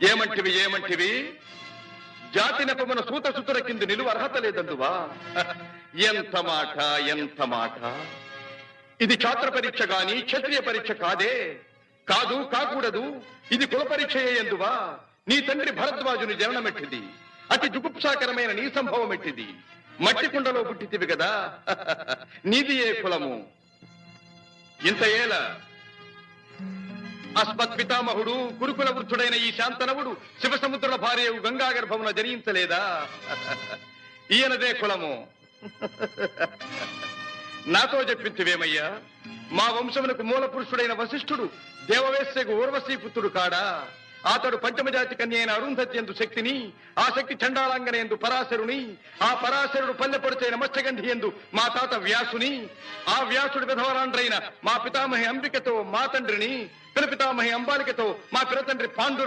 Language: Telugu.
ఏమంటివి జాతి నెపమున సూత సుతుల కింద నిలువ అర్హత లేదందువా? ఎంత మాట! ఇది ఛాత్ర పరీక్ష గాని క్షత్రియ పరీక్ష కాదే. కాకూడదు. ఇది కుల పరీక్ష ఎందువా? నీ తండ్రి భరద్వాజుని జననమెట్టిది. అతి జుగుప్సాకరమైన నీ సంభవం ఎట్టిది. మట్టి కుండలో పుట్టితివి కదా. నీది ఏ కులము? ఇంత ఏల అస్మత్ పితామహుడు కురుకుల వృద్ధుడైన ఈ శాంతనవుడు శివసముద్రుల భార్య గంగా గర్భమున జనించలేదా? ఈయనదే కులము. నాతో చెప్పించువేమయ్యా? మా వంశమునకు మూల పురుషుడైన వశిష్ఠుడు దేవవేశ్యకు ఊర్వశీ పుత్రుడు కాడా? అతడు పంచమజాతి కన్య అయిన అరుంధతి ఎందు శక్తిని, ఆ శక్తి చండాళంగన ఎందు పరాశరుని, ఆ పరాశరుడు పల్లెపొడిచైన మత్స్యగంధి ఎందు మా తాత వ్యాసుని, ఆ వ్యాసుడు విధవరాండ్రైన మా పితామహి అంబికతో మా తండ్రిని, పితామహి అంబాలికతో మా పిరతండ్రి పాండు